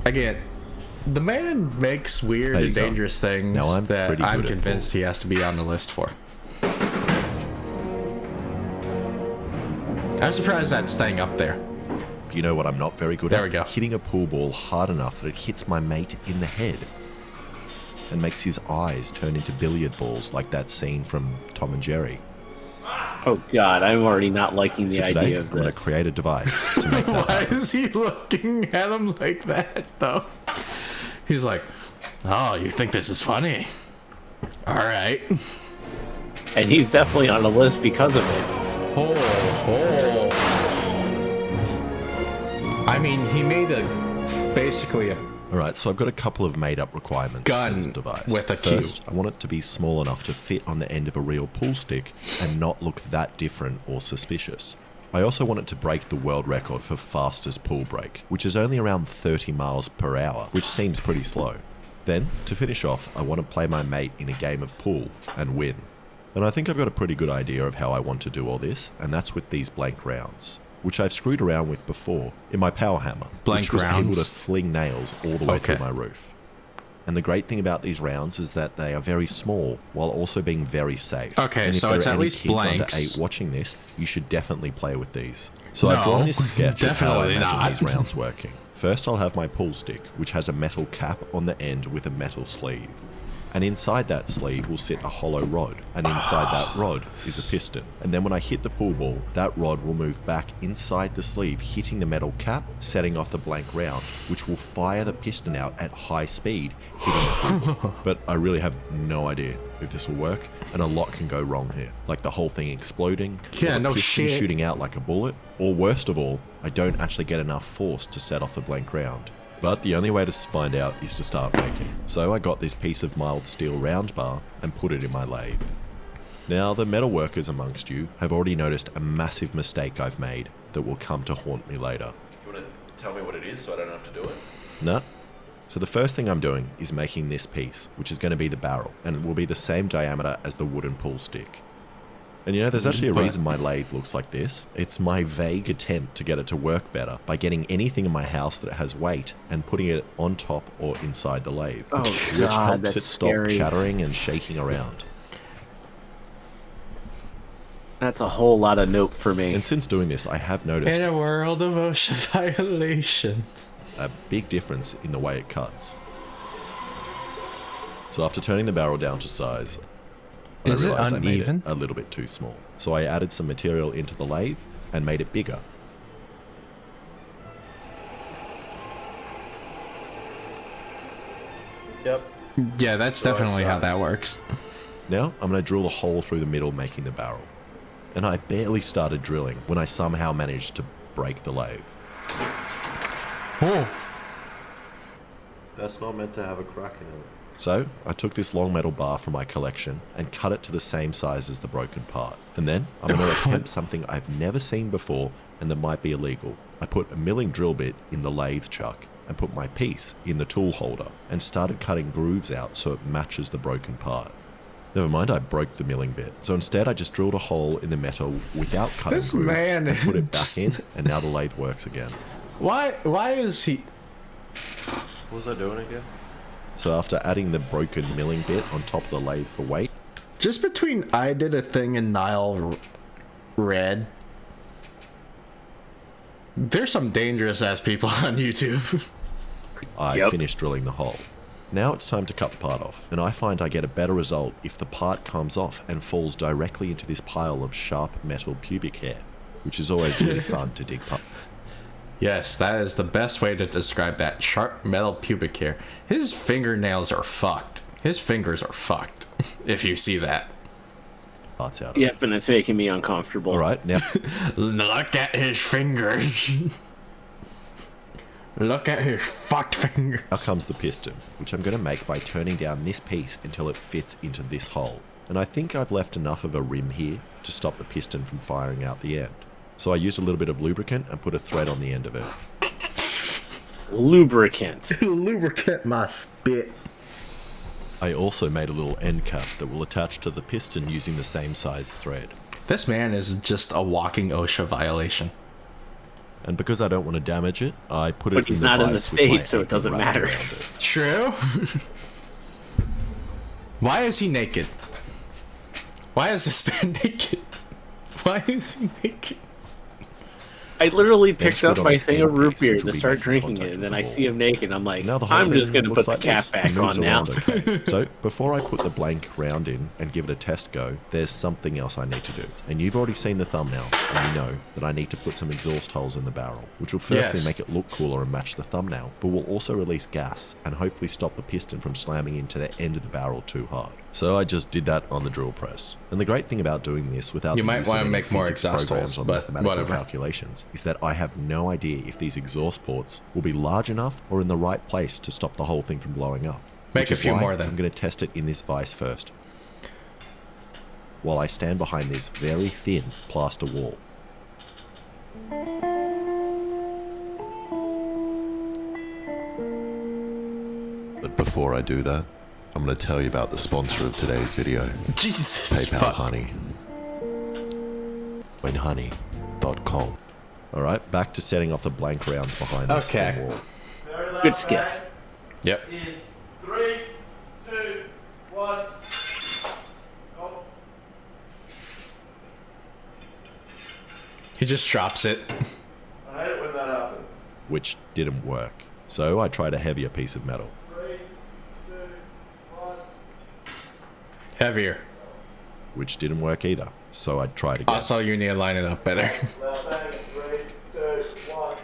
Again, the man makes weird There you and go. dangerous things Now I'm that pretty I'm good at convinced he has to be on the list for. I'm surprised that's staying up there. You know what I'm not very good at? There we go. Hitting a pool ball hard enough that it hits my mate in the head and makes his eyes turn into billiard balls like that scene from Tom and Jerry. Oh god, I'm already not liking the So today, idea I'm of going to this. create a device to make that Why happen. is he looking at him like that, though? He's like, oh, you think this is funny? All right. And he's definitely on the list because of it. Oh. I mean, he made basically a Alright, so I've got a couple of made-up requirements gun for this device. with a cue. First, I want it to be small enough to fit on the end of a real pool stick and not look that different or suspicious. I also want it to break the world record for fastest pool break, which is only around 30 miles per hour, which seems pretty slow. Then, to finish off, I want to play my mate in a game of pool and win. And I think I've got a pretty good idea of how I want to do all this, and that's with these blank rounds, which I've screwed around with before in my power hammer, Blank which was able rounds? to fling nails all the way Okay. through my roof. And the great thing about these rounds is that they are very small while also being very safe. Okay, and if so there it's are at any least kids under blanks. 8 watching this, you should definitely play with these. So No, I've drawn this sketch of how I definitely imagine not. these rounds working. First, I'll have my pool stick, which has a metal cap on the end with a metal sleeve. And inside that sleeve will sit a hollow rod, and inside that rod is a piston. And then when I hit the pool ball, that rod will move back inside the sleeve, hitting the metal cap, setting off the blank round, which will fire the piston out at high speed, hitting the pool ball. But I really have no idea if this will work, and a lot can go wrong here. Like the whole thing exploding, Yeah, or the no piston shit. shooting out like a bullet, or worst of all, I don't actually get enough force to set off the blank round. But the only way to find out is to start making. So I got this piece of mild steel round bar and put it in my lathe. Now, the metal workers amongst you have already noticed a massive mistake I've made that will come to haunt me later. You want to tell me what it is so I don't have to do it? No. So the first thing I'm doing is making this piece, which is going to be the barrel, and it will be the same diameter as the wooden pool stick. And you know, there's actually a But- reason my lathe looks like this. It's my vague attempt to get it to work better by getting anything in my house that has weight and putting it on top or inside the lathe, Oh, which God, helps that's it stop scary. chattering and shaking around. That's a whole lot of note for me. And since doing this, I have noticed in a world of ocean violations. a big difference in the way it cuts. So after turning the barrel down to size, I Is it realized I made it uneven? a little bit too small. So I added some material into the lathe and made it bigger. Yep. Yeah, that's Right definitely how that size. works. Now I'm going to drill a hole through the middle, making the barrel. And I barely started drilling when I somehow managed to break the lathe. Oh, That's not meant to have a crack in it. So, I took this long metal bar from my collection and cut it to the same size as the broken part. And then, I'm going to attempt something I've never seen before and that might be illegal. I put a milling drill bit in the lathe chuck and put my piece in the tool holder and started cutting grooves out so it matches the broken part. Never mind, I broke the milling bit. So instead, I just drilled a hole in the metal without cutting This grooves man and put it back just- in, and now the lathe works again. why is he? What was I doing again? So after adding the broken milling bit on top of the lathe for weight, Just between I did a thing and Nile Red, there's some dangerous ass people on YouTube. I Yep. finished drilling the hole. Now it's time to cut the part off, and I find I get a better result if the part comes off and falls directly into this pile of sharp metal pubic hair, which is always really fun to dig up. Yes, that is the best way to describe that. Sharp metal pubic hair. His fingernails are fucked. His fingers are fucked. If you see that. Parts out of. Yep, and it's making me uncomfortable. All right, now Look at his fingers. Look at his fucked fingers. now comes the piston, which I'm going to make by turning down this piece until it fits into this hole. And I think I've left enough of a rim here to stop the piston from firing out the end. So I used a little bit of lubricant and put a thread on the end of it. Lubricant. Lubricant my spit. I also made a little end cap that will attach to the piston using the same size thread. This man is just a walking OSHA violation. And because I don't want to damage it, I put But it he's in the not in the vise with my state, so it apron doesn't wrapped matter. around it. True. Why is he naked? Why is this man naked? Why is he naked? I literally picked squid up on my his thing of root handpiece, beer which will to be start making drinking contact it, and with then I the see him naked. I'm like, Now the whole I'm thing just gonna looks put like the cap this. back Moves on now. around okay. So before I put the blank round in and give it a test go, there's something else I need to do. And you've already seen the thumbnail, and you know that I need to put some exhaust holes in the barrel, which will firstly Yes. make it look cooler and match the thumbnail, but will also release gas and hopefully stop the piston from slamming into the end of the barrel too hard. So I just did that on the drill press. And the great thing about doing this without You the might use wanna of any make more physics exhaust programs holes, or but mathematical whatever. calculations is that I have no idea if these exhaust ports will be large enough or in the right place to stop the whole thing from blowing up. Make Which a is few why more then. I'm going to test it in this vise first, while I stand behind this very thin plaster wall. But before I do that, I'm going to tell you about the sponsor of today's video, Jesus. PayPal Fuck. Honey. WinHoney.com. Alright, back to setting off the blank rounds behind this Okay. thin wall. Very loud Good skip. bang. Yep. In 3, 2, 1. Go. He just drops it. I hate it when that happens. Which didn't work. So I tried a heavier piece of metal. 3, 2, 1. Heavier. Which didn't work either. So I tried again. Also, you need to line it up better. Loud bang. 3, 2, 1.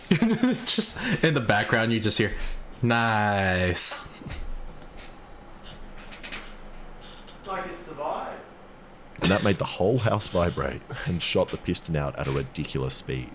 There we go. It's just in the background, you just hear, nice. It's like it survived. And that made the whole house vibrate and shot the piston out at a ridiculous speed.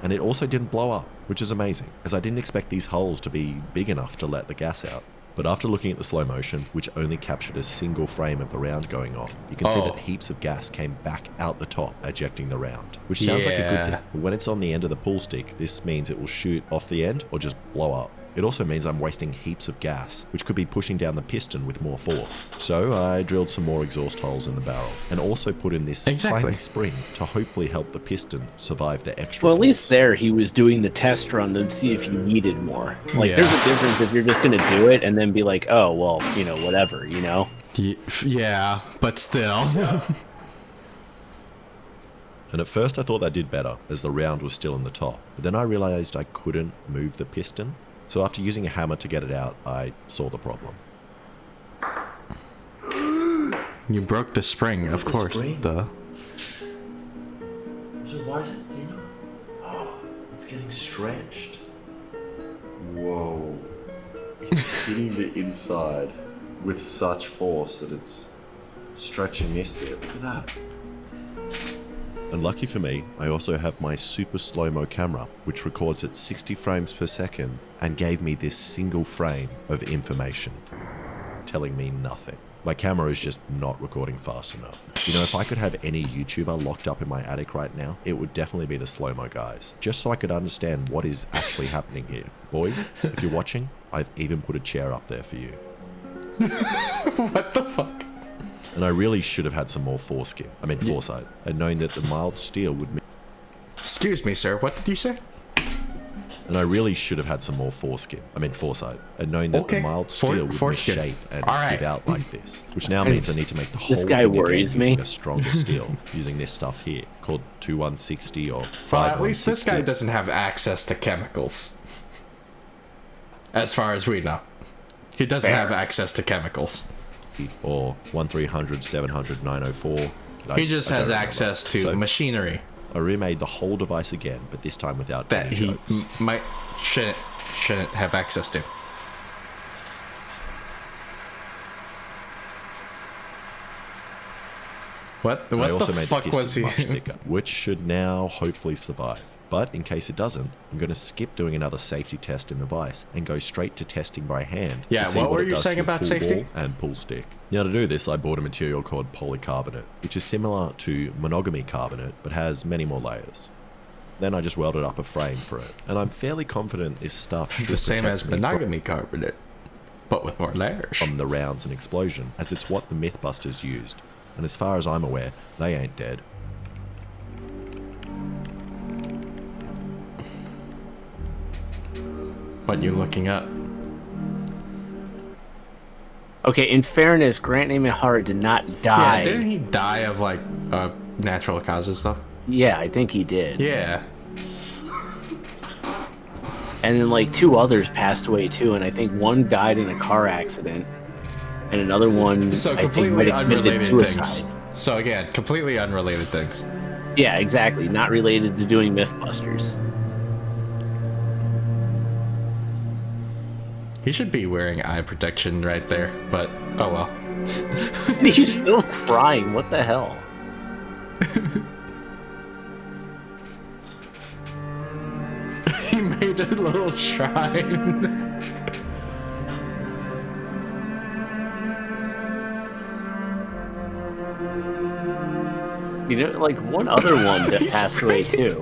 And it also didn't blow up, which is amazing, as I didn't expect these holes to be big enough to let the gas out. But after looking at the slow motion, which only captured a single frame of the round going off, you can see Oh. that heaps of gas came back out the top, ejecting the round. Which sounds like a good Yeah. thing, but when it's on the end of the pull stick, this means it will shoot off the end or just blow up. It also means I'm wasting heaps of gas, which could be pushing down the piston with more force. So I drilled some more exhaust holes in the barrel, and also put in this Exactly. tiny spring to hopefully help the piston survive the extra Well, at least force. there he was doing the test run to see if you needed more. Like, Yeah. there's a difference if you're just gonna do it and then be like, oh, well, you know, whatever, you know? Yeah, but still. And at first I thought that did better, as the round was still in the top. But then I realized I couldn't move the piston. So after using a hammer to get it out, I saw the problem. You broke the spring, of the course. spring? Duh. So why is it thinner? Oh, it's getting stretched. Whoa. It's hitting the inside with such force that it's stretching this bit. Look at that. And lucky for me, I also have my super slow-mo camera, which records at 60 frames per second and gave me this single frame of information, telling me nothing. My camera is just not recording fast enough. You know, if I could have any YouTuber locked up in my attic right now, it would definitely be the slow-mo guys, just so I could understand what is actually happening here. Boys, if you're watching, I've even put a chair up there for you. What the fuck? And I really should have had some more foresight, and known that the mild steel would Excuse me, sir. What did you say? And I really should have had some more foresight, and known that Okay. the mild steel would Foreskin. misshape and All right. give out like this. Which now means I need to make the whole This guy thing again worries using me. a stronger steel, using this stuff here, called 2160 or Well, at least this 5160. guy doesn't have access to chemicals. As far as we know. He doesn't Fair. have access to chemicals. Or 1300, 700, 904. He just has access to So machinery I remade the whole device again, but this time without that any he jokes. shouldn't have access to. What? I What also the made fuck the was piston he? much thicker, which should now hopefully survive. But in case it doesn't, I'm going to skip doing another safety test in the vise and go straight to testing by hand. Yeah, to see what were it you does saying to a about pull safety? ball and pull stick. Now to do this, I bought a material called polycarbonate, which is similar to monogamy carbonate, but has many more layers. Then I just welded up a frame for it, and I'm fairly confident this stuff should The same protect as me from- monogamy carbonate, but with more layers. from the rounds and explosion, as it's what the Mythbusters used. And as far as I'm aware, they ain't dead. What you looking up? Okay, in fairness, Grant Imahara did not die. Yeah, didn't he die of like natural causes though? Yeah, I think he did. Yeah. And then like 2 others passed away too, and I think one died in a car accident, and another one So I think completely might have committed unrelated suicide. things. So again, completely unrelated things. Yeah, exactly. Not related to doing Mythbusters. He should be wearing eye protection right there, but oh well. He's still crying. What the hell? He made a little shrine. You know, like one other one that passed away too.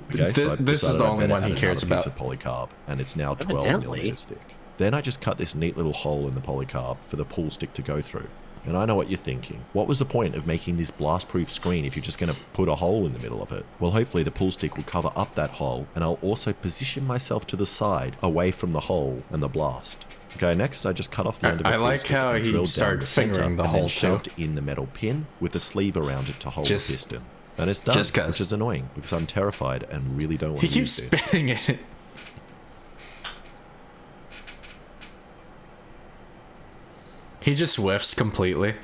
Okay, so I This is decided the I only better one he add cares another piece about. of polycarb, and it's now 12 Evidently. millimeters thick. Then I just cut this neat little hole in the polycarb for the pool stick to go through. And I know what you're thinking. What was the point of making this blast-proof screen if you're just going to put a hole in the middle of it? Well, hopefully the pool stick will cover up that hole, and I'll also position myself to the side, away from the hole and the blast. Okay, next I just cut off the end of the I pool like stick how and he drilled down started the center fingering the and hole then too. shoved in the metal pin with a sleeve around it to hold Just- the piston. And it's done, just 'cause. which is annoying because I'm terrified and really don't want He to use keeps this. spitting it. He just whiffs completely.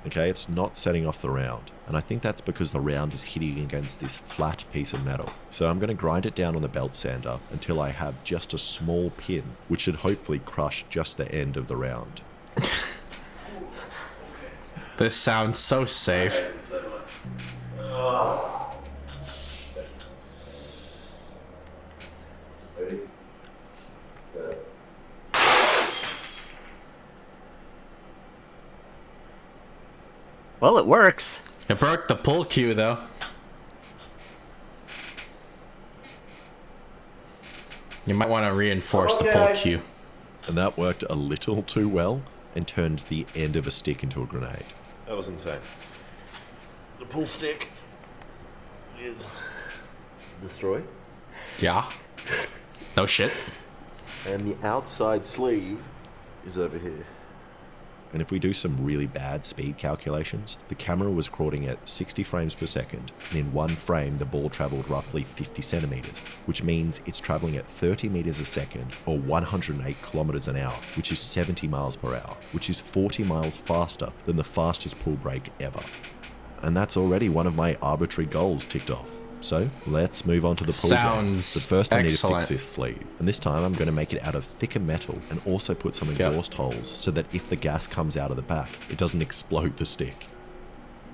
Okay, it's not setting off the round. And I think that's because the round is hitting against this flat piece of metal. So I'm going to grind it down on the belt sander until I have just a small pin, which should hopefully crush just the end of the round. This sounds so safe. Ready? Set. Well, it works. It broke the pull cue though. You might want to reinforce the pull Okay. cue. And that worked a little too well and turned the end of a stick into a grenade. That was insane. The pull stick is destroyed, Yeah. No shit. and the outside sleeve is over here. And if we do some really bad speed calculations, the camera was recording at 60 frames per second, and in one frame the ball travelled roughly 50 centimetres, which means it's travelling at 30 metres a second, or 108 kilometres an hour, which is 70 miles per hour, which is 40 miles faster than the fastest pull brake ever. And that's already one of my arbitrary goals ticked off. So let's move on to the pull brake. Sounds But first I need to excellent. fix this sleeve, and this time I'm going to make it out of thicker metal and also put some exhaust holes so that if the gas comes out of the back, it doesn't explode the stick.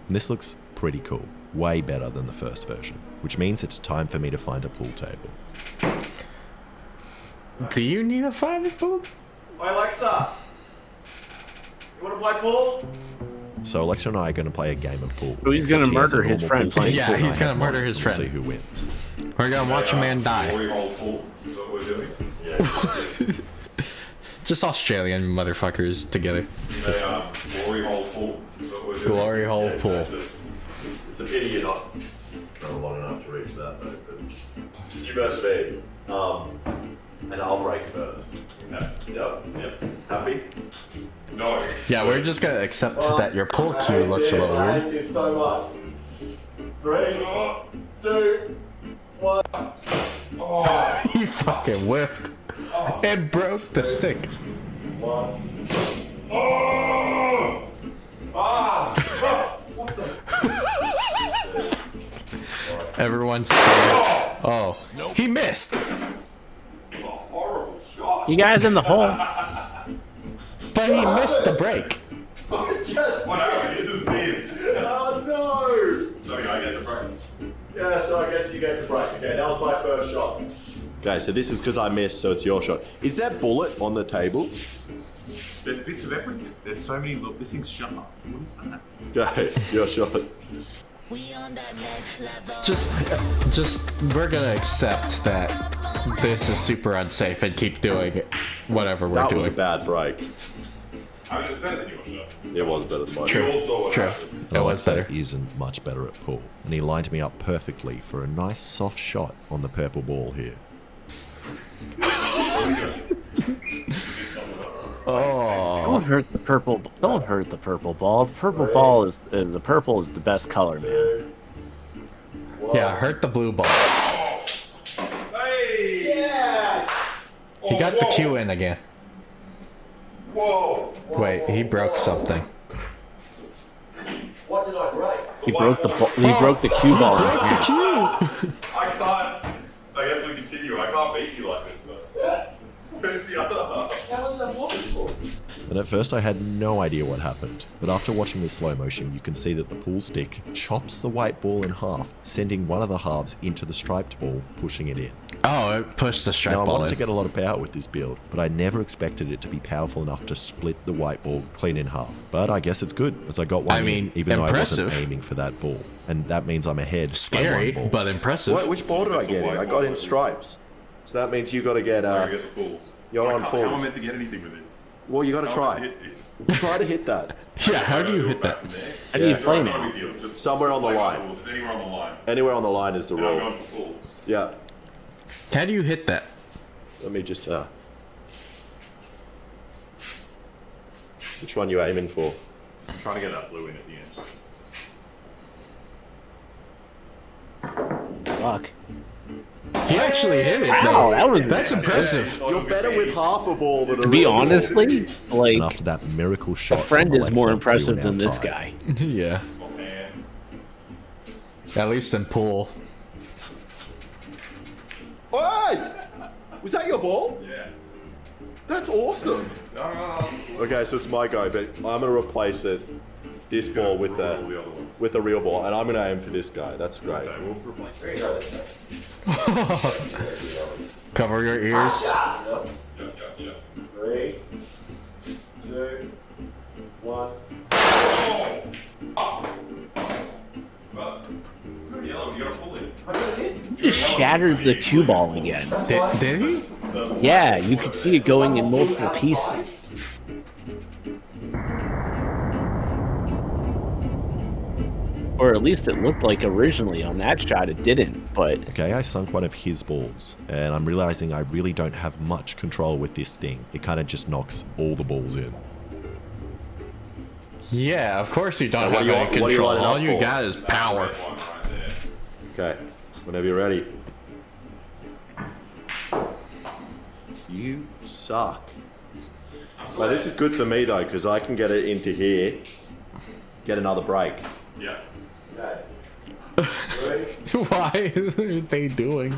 And this looks pretty cool, way better than the first version, which means it's time for me to find a pool table. Do you need a find it pool? Hey Alexa, you want to play pool? So Alexa and I are going to play a game of pool. So he's gonna Except he has a murder his normal friend pool stick playing Yeah, and I he's gonna have murder mine, his and we'll friend. see who wins. We're gonna watch a man die. Glory hole pool is what we're doing. Yeah. Just Australian motherfuckers together. They are glory hole pool is what we're doing. Glory hole Yeah, pool. exactly. It's a pity you're not long enough to reach that, though. But you first, Ed. And I'll break first. No. Yep. Happy? No. Yeah, we're just gonna accept that your pull cue looks a little I weird. hate this so much. 3, 2, 1. He fucking whiffed and broke the stick. 1. Everyone's scared. Oh, he missed, Horrible shot. You guys in the hole. but he missed the break. Just, Whatever, it is missed. oh no! So I get the break. Yeah, so I guess you get to break. Okay, that was my first shot. Okay, so this is because I missed, so it's your shot. Is that bullet on the table? There's bits of everything. There's so many. Look, this thing's sharp. What is that? Okay, your shot. We on that next level. Just, we're gonna accept that this is super unsafe and keep doing it. whatever we're That doing. was a bad break. I mean, it's better than your shot. It was better than mine. You all saw what True. happened. It was better. Isn't much better at pool, and he lined me up perfectly for a nice soft shot on the purple ball here. Oh, Don't hurt the purple. Don't hurt the purple ball. The purple ball is the purple is the best color, man. yeah, hurt the blue ball. Hey! Yes! He got the cue in again. Whoa! Wait, he broke something. What did I break? He broke the he broke the cue ball. in half. I can't. I guess we continue. I can't beat you like this though. Where's the other half? How is that possible? And at first I had no idea what happened, but after watching the slow motion you can see that the pool stick chops the white ball in half, sending one of the halves into the striped ball, pushing it in. Oh, it pushed the strike Now I ball wanted to in. get a lot of power with this build, but I never expected it to be powerful enough to split the white ball clean in half. But I guess it's good, as I got one I mean, in, even though I wasn't impressive. aiming for that ball. And that means I'm ahead Scary, by one ball. but impressive. What, which ball did I get in? I got in stripes. So that means you got to get, I get the fools. you're on How am I falls. meant to get anything with it? Well, you got to How am I try. meant to hit this? Try to hit that. Yeah, how do you hit that? How do you play It's not now? a big deal. Just Somewhere on the play line. fools. Just anywhere on the line. Anywhere on the line is the And I'm rule. going for fools. Yeah. How do you hit that? Let me just, which one you aiming for? I'm trying to get that blue in at the end. Fuck. He actually hit it. Wow, that was That's impressive. You're better with half a ball than a To be real ball. honestly, like And after that miracle a shot, friend from is more Alexa, impressive we were than now this tied. guy. Yeah, Oh, hands. at least in pool. Hey! Was that your ball? Yeah. That's awesome. No. Okay, so it's my go, but I'm gonna replace it, this ball with roll the other one. with a real ball, and I'm gonna aim for this guy. That's great. Okay, we'll replace There it. you go. Cover your ears. Yeah. 3, 2, 1. Yellow, you got a full in. I got it in. Just shattered the cue ball again. That's fine. Did he? Yeah, you could see it going in multiple pieces. Or at least it looked like originally on that shot it didn't, but Okay, I sunk one of his balls, and I'm realizing I really don't have much control with this thing. It kind of just knocks all the balls in. Yeah, of course you don't What have are you- any what are you control. lining All up you for? got is power. Red one right there. Okay, whenever you're ready. You suck. Well, this is good for me though, because I can get it into here, get another break. Yeah. Okay. 3, Why is they doing?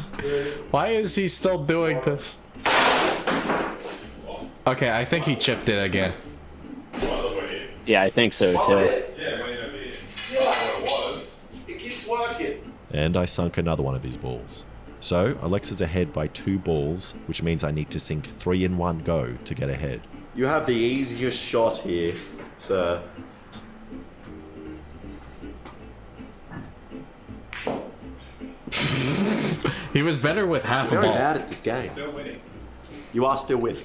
Why is he still doing this? Okay, I think he chipped it again. yeah, I think so too. Yeah, when you know, Yeah, it was. it keeps working. And I sunk another one of his balls. So, Alexa's ahead by 2 balls, which means I need to sink 3 in one go to get ahead. You have the easiest shot here, sir. He was better with half a Very ball. bad at this game. Still winning. You are still winning.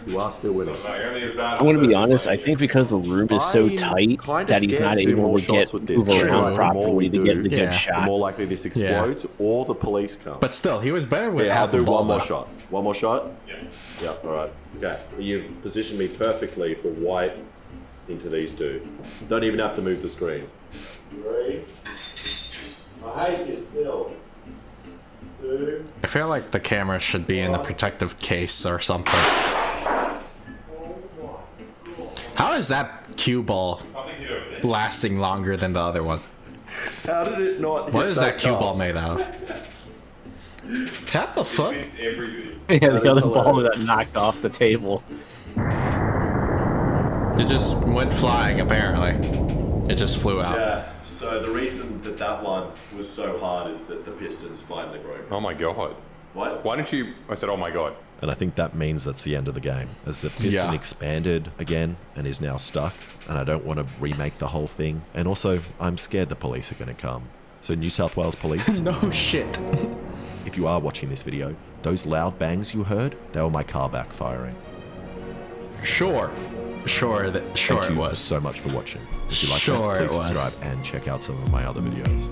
You are still winning. No, you're only as bad as I'm gonna the be person honest, I playing think because the room is so I'm tight kind of that he's scared not to do able more to get shots with this, move because around the more we properly to get do, the Yeah. good The shot. more likely this explodes, or the police come. But still, he was better with yeah, I'll half a do ball. one more though. shot. One more shot? Yeah. Yeah, alright. Okay. You've positioned me perfectly for white into these two. Don't even have to move the screen. 3. I hate this still. 2. I feel like the camera should be in the protective case or something. Oh my god. How is that cue ball Something hit over there. lasting longer than the other one? How did it not What hit is that cue car? ball made out of? What the fuck? Missed everything. Yeah, That the is other ball hilarious. that knocked off the table. It just went flying, apparently. It just flew out. Yeah, so the reason that that one was so hard is that the pistons finally broke. Oh my god. What? Why didn't you? I said, oh my god. And I think that means that's the end of the game, as the piston Yeah. expanded again and is now stuck, and I don't want to remake the whole thing. And also, I'm scared the police are going to come. So New South Wales Police, No shit. if you are watching this video, those loud bangs you heard, they were my car backfiring. Sure. Sure Thank it you was. so much for watching. If you like Sure that, please it was. subscribe and check out some of my other videos.